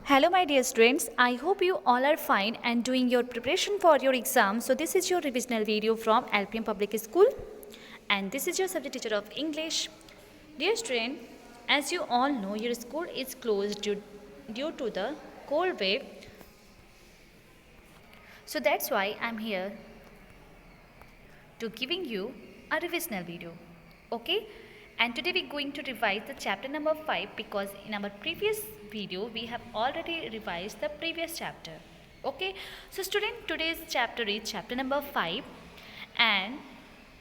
Hello my dear students, I hope you all are fine and doing your preparation for your exam. So this is your revisional video from LPM Public School and this is your subject teacher of English. Dear student, as you all know your school is closed due to the cold wave. So that's why I'm here to giving you a revisional video. Okay? And today we're going to revise the chapter number 5 because in our previous video we have already revised the previous chapter. Okay? So student, today's chapter is chapter number 5 and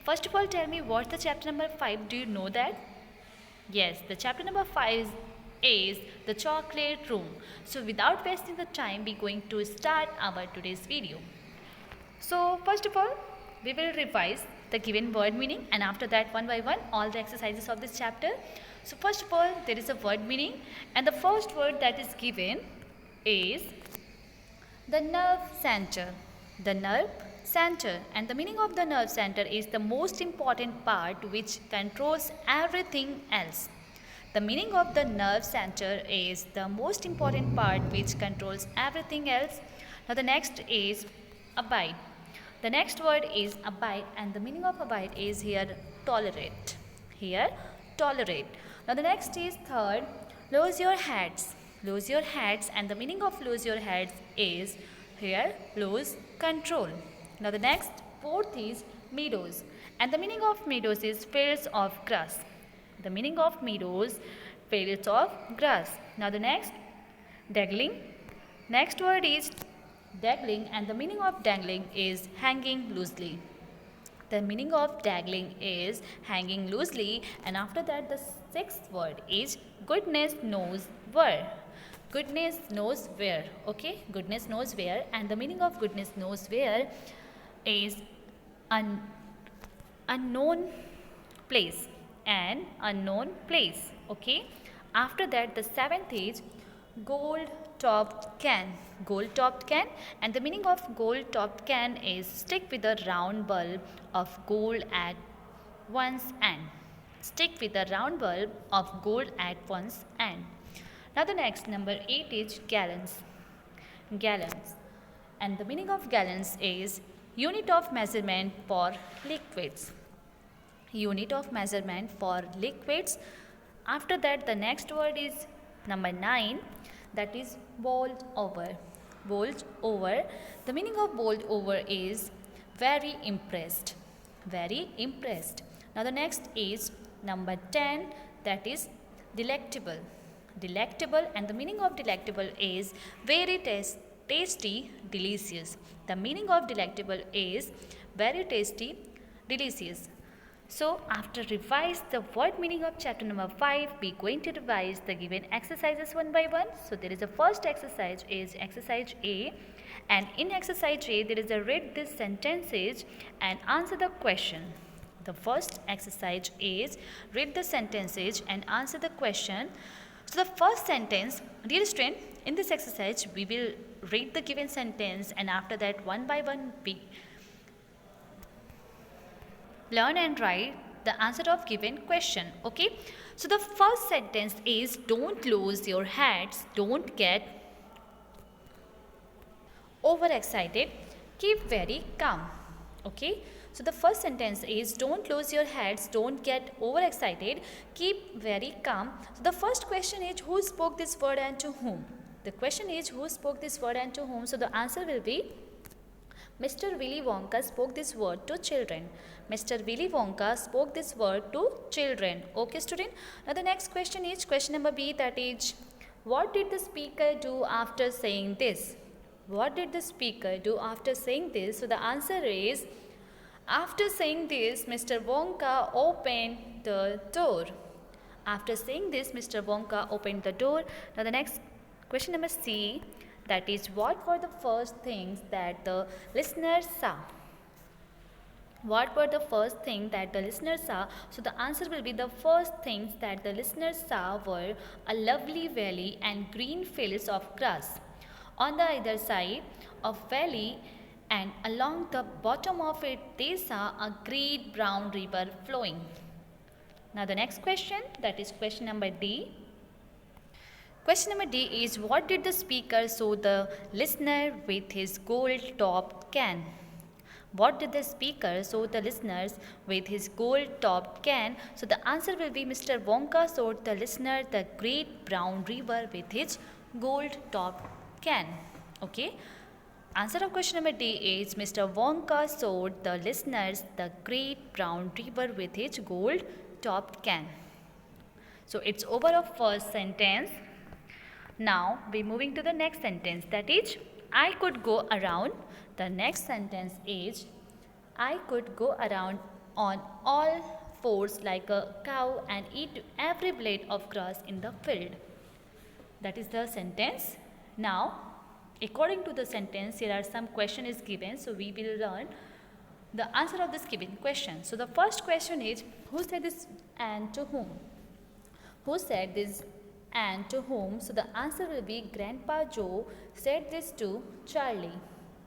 first of all tell me what's the chapter number 5. Do you know that? Yes, the chapter number 5 is the chocolate room. So without wasting the time we're going to start our today's video. So first of all, we will revise the given word meaning and after that one by one all the exercises of this chapter. So first of all, there is a word meaning and the first word that is given is the nerve center. The nerve center, and the meaning of the nerve center is the most important part which controls everything else. The meaning of the nerve center is the most important part which controls everything else. Now the next is abide. The next word is abide and the meaning of abide is here tolerate. Here tolerate. Now the next is third, lose your heads. Lose your heads and the meaning of lose your heads is here lose control. Now the next fourth is meadows and the meaning of meadows is fields of grass. The meaning of meadows, fields of grass. Now the next dangling. Next word is dangling and the meaning of dangling is hanging loosely. The meaning of dangling is hanging loosely and after that the sixth word is goodness knows where. Goodness knows where. Okay, goodness knows where and the meaning of goodness knows where is an unknown place. An unknown place. Okay, after that the seventh is gold topped can. Gold topped can and the meaning of gold topped can is stick with a round bulb of gold at one's end. Stick with a round bulb of gold at one's end. Now the next number 8 is gallons. Gallons and the meaning of gallons is unit of measurement for liquids. Unit of measurement for liquids. After that the next word is number 9, that is bowled over. Bowled over. The meaning of bowled over is very impressed. Very impressed. Now the next is number 10, that is delectable. Delectable and the meaning of delectable is very tasty, delicious. The meaning of delectable is very tasty, delicious. So after revise the word meaning of chapter number 5, we are going to revise the given exercises one by one. So there is a first exercise is exercise A and in exercise A there is a read these sentences and answer the question. The first exercise is read the sentences and answer the question. So the first sentence, dear student, in this exercise we will read the given sentence and after that one by one we learn and write the answer of given question. Okay, so the first sentence is don't lose your heads, don't get overexcited, keep very calm. Okay, so the first sentence is don't lose your heads, don't get overexcited, keep very calm. So the first question is who spoke this word and to whom? The question is who spoke this word and to whom? So the answer will be Mr. Willy Wonka spoke this word to children. Mr. Willy Wonka spoke this word to children. Okay, student. Now the next question is question number B, that is what did the speaker do after saying this? What did the speaker do after saying this? So the answer is after saying this, Mr. Wonka opened the door. After saying this, Mr. Wonka opened the door. Now the next question number C, that is what were the first things that the listeners saw? What were the first things that the listeners saw? So the answer will be the first things that the listeners saw were a lovely valley and green fields of grass. On the other side of valley and along the bottom of it they saw a great brown river flowing. Now the next question, that is question number D. Question number D is, what did the speaker show the listener with his gold topped can? What did the speaker show the listeners with his gold topped can? So the answer will be Mr. Wonka showed the listener the great brown river with his gold topped can. Okay. Answer of question number D is Mr. Wonka showed the listeners the great brown river with its gold topped can. So it's over of first sentence. Now we're moving to the next sentence, that is, I could go around. The next sentence is, I could go around on all fours like a cow and eat every blade of grass in the field. That is the sentence. Now, according to the sentence, here are some question is given. So we will learn the answer of this given question. So the first question is, who said this and to whom? Who said this and to whom? So the answer will be Grandpa Joe said this to Charlie.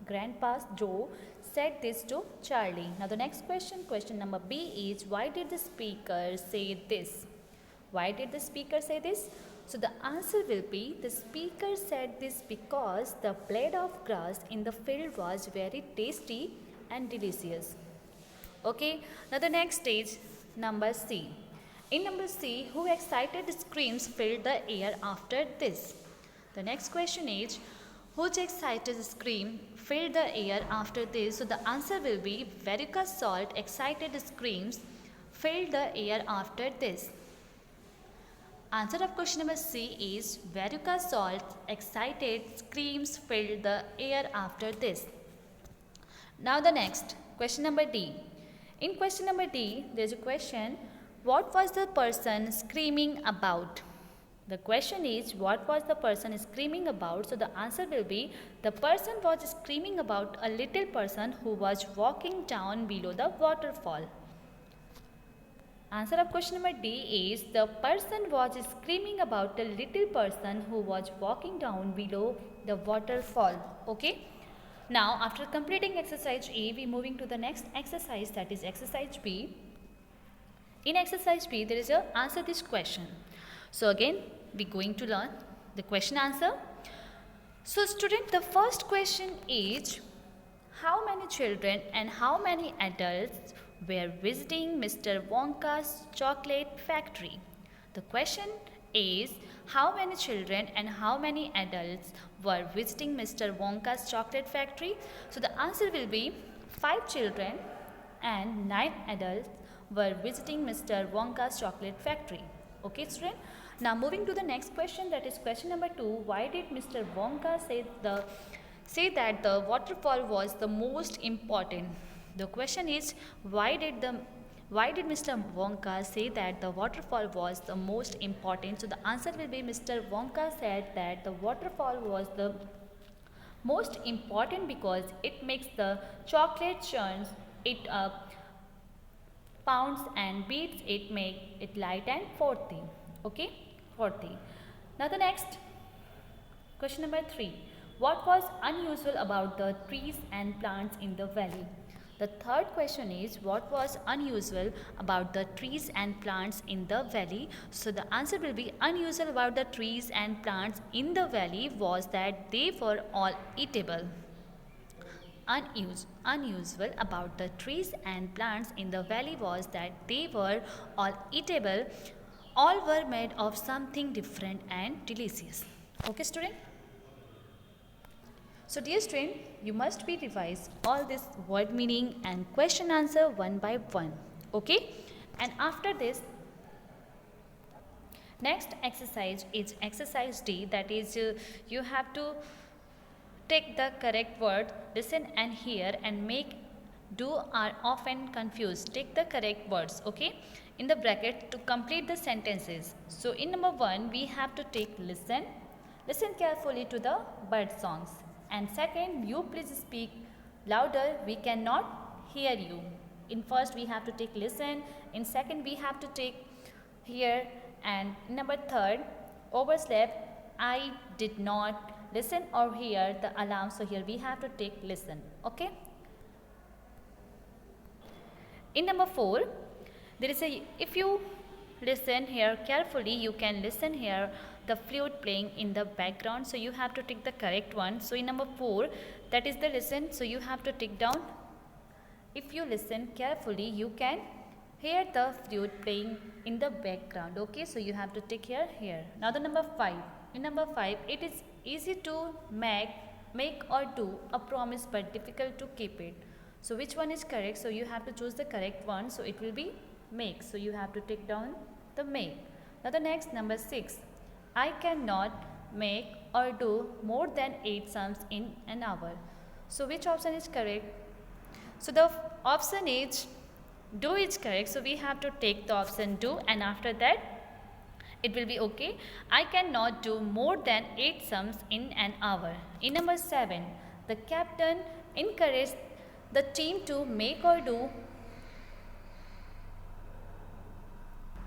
Grandpa Joe said this to Charlie. Now the next question, question number B is, why did the speaker say this? Why did the speaker say this? So the answer will be, the speaker said this because the blade of grass in the field was very tasty and delicious. Okay, now the next is number C. In number C, who excited screams filled the air after this? The next question is, whose excited scream filled the air after this? So the answer will be Veruca Salt excited screams filled the air after this. Answer of question number C is Veruca Salt excited screams filled the air after this. Now the next, question number D. In question number D, there is a question, what was the person screaming about? The question is, what was the person screaming about? So the answer will be, the person was screaming about a little person who was walking down below the waterfall. Answer of question number D is, the person was screaming about a little person who was walking down below the waterfall. Okay. Now after completing exercise A, we are moving to the next exercise, that is exercise B. In exercise B, there is a answer this question. So again, we're going to learn the question answer. So student, the first question is, how many children and how many adults were visiting Mr. Wonka's chocolate factory? The question is, how many children and how many adults were visiting Mr. Wonka's chocolate factory? So the answer will be 5 children and 9 adults were visiting Mr. Wonka's chocolate factory. Okay, student. Now moving to the next question, that is question number 2. Why did Mr. Wonka say that the waterfall was the most important? The question is, why did Mr. Wonka say that the waterfall was the most important? So the answer will be, Mr. Wonka said that the waterfall was the most important because it makes the chocolate churns it up, pounds and beats it, make it light and frothy. Okay, frothy. Now the next, question number 3. What was unusual about the trees and plants in the valley? The third question is, what was unusual about the trees and plants in the valley? So the answer will be, unusual about the trees and plants in the valley was that they were all eatable. Unusual about the trees and plants in the valley was that they were all eatable. All were made of something different and delicious. Okay, student? So dear student, you must be revise all this word meaning and question answer one by one. Okay? And after this, next exercise is exercise D, that is you have to take the correct word, listen and hear and make do are often confused. Take the correct words, okay, in the bracket to complete the sentences. So in number 1, we have to take listen carefully to the bird songs. And second, you please speak louder, we cannot hear you. In first we have to take listen, in second we have to take hear, and number 3, overslap, I did not listen or hear the alarm. So here we have to take listen. Okay. In number 4, there is a, if you listen here carefully, you can listen here the flute playing in the background. So you have to tick the correct one. So in number 4, that is the listen. So you have to tick down. If you listen carefully, you can hear the flute playing in the background. Okay, so you have to tick here. Now the number 5. In number 5, it is easy to make or do a promise but difficult to keep it. So which one is correct? So you have to choose the correct one. So it will be make. So you have to tick down the make. Now the next, number 6. I cannot make or do more than 8 sums in an hour. So which option is correct? So the option is do is correct. So we have to take the option do, and after that it will be okay. I cannot do more than 8 sums in an hour. In number 7, the captain encouraged the team to make or do.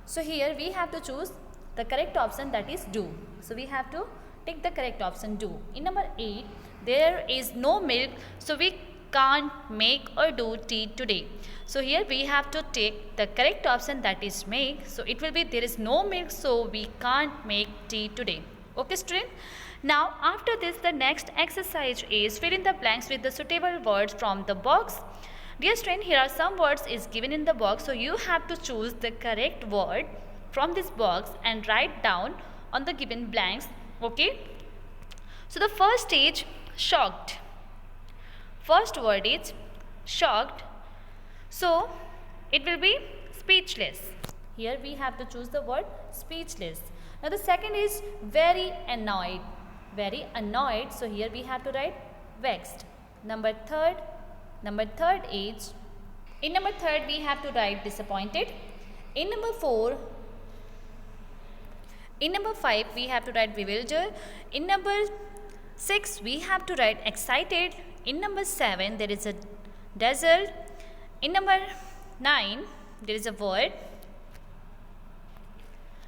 So here we have to choose the correct option, that is do. So we have to take the correct option do. In number 8, there is no milk, so we can't make or do tea today. So here we have to take the correct option, that is make. So it will be there is no milk, so we can't make tea today. Okay student. Now after this, the next exercise is fill in the blanks with the suitable words from the box. Dear student, here are some words is given in the box. So you have to choose the correct word from this box and write down on the given blanks. Okay. So the first is shocked. First word is shocked. So it will be speechless. Here we have to choose the word speechless. Now the second is very annoyed. Very annoyed. So here we have to write vexed. Number third is, in number 3 we have to write disappointed. In number 5 we have to write bewildered. In number 6 we have to write excited. In number 7 there is a dazzled. In number 9 there is a word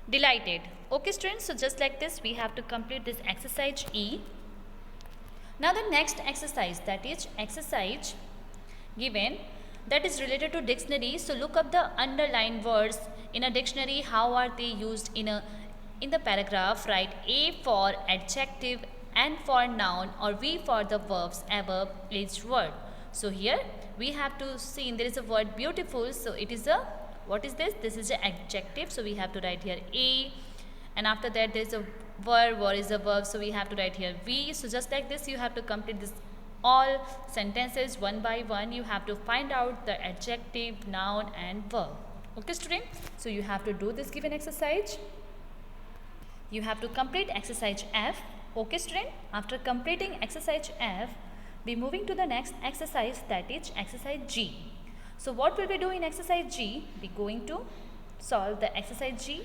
delighted. Okay students, so just like this we have to complete this exercise E. Now the next exercise, that is exercise given, that is related to dictionary. So look up the underlined words in a dictionary. How are they used in the paragraph? Write A for adjective, N for noun, or V for the verbs above each word. So here we have to see there is a word beautiful. So it is a, what is this? This is an adjective. So we have to write here A, and after that there is a verb. What is a verb? So we have to write here V. So just like this you have to complete this all sentences one by one. You have to find out the adjective, noun and verb. Okay student, so you have to do this given exercise. You have to complete exercise F. Okay student, after completing exercise F, we moving to the next exercise, that is exercise G. So what will we do in exercise G? We going to solve the exercise G.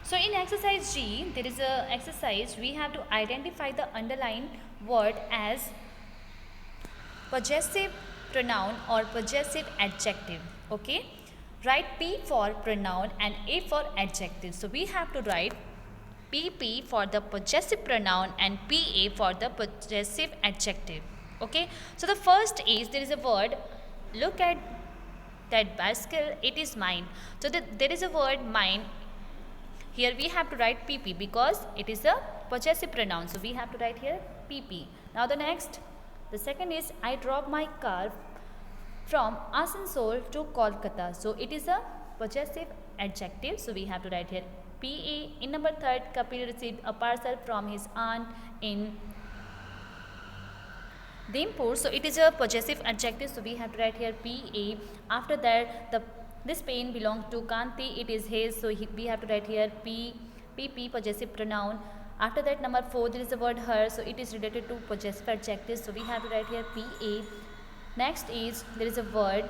So in exercise G, there is a exercise, we have to identify the underlined word as possessive pronoun or possessive adjective. Okay, write P for pronoun and A for adjective. So we have to write PP for the possessive pronoun and PA for the possessive adjective. Okay, so the first is, there is a word, look at that bicycle, it is mine. So there is a word mine. Here we have to write PP because it is a possessive pronoun. So we have to write here PP. Now the next, the second is, I drove my car from Asansol to Kolkata. So it is a possessive adjective. So we have to write here PA. In number 3, Kapil received a parcel from his aunt in Dimpur. So it is a possessive adjective. So we have to write here PA. After that, this pen belongs to Kanti. It is his. So we have to write here PP, possessive pronoun. After that, number 4, there is the word her. So it is related to possessive adjectives. So we have to write here PA. Next is, there is a word.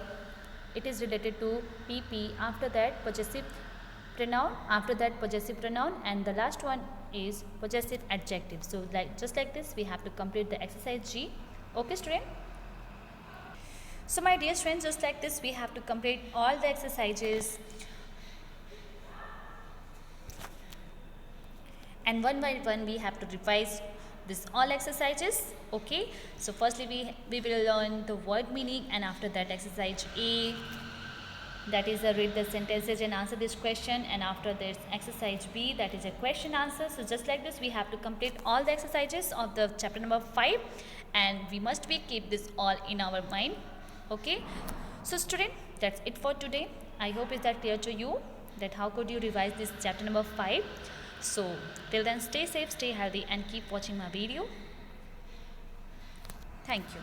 It is related to PP. After that, possessive pronoun. After that, possessive pronoun. And the last one is possessive adjective. So just like this, we have to complete the exercise G. Okay, student? So my dear friends, just like this, we have to complete all the exercises. And one by one, we have to revise this all exercises. Okay. So firstly, we will learn the word meaning, and after that exercise A. that is read the sentences and answer this question, and after this exercise B, that is a question answer. So just like this we have to complete all the exercises of the chapter number 5, and we must be keep this all in our mind. Okay, so student, that's it for today. I hope is that clear to you that how could you revise this chapter number 5. So till then, stay safe, stay healthy, and keep watching my video. Thank you.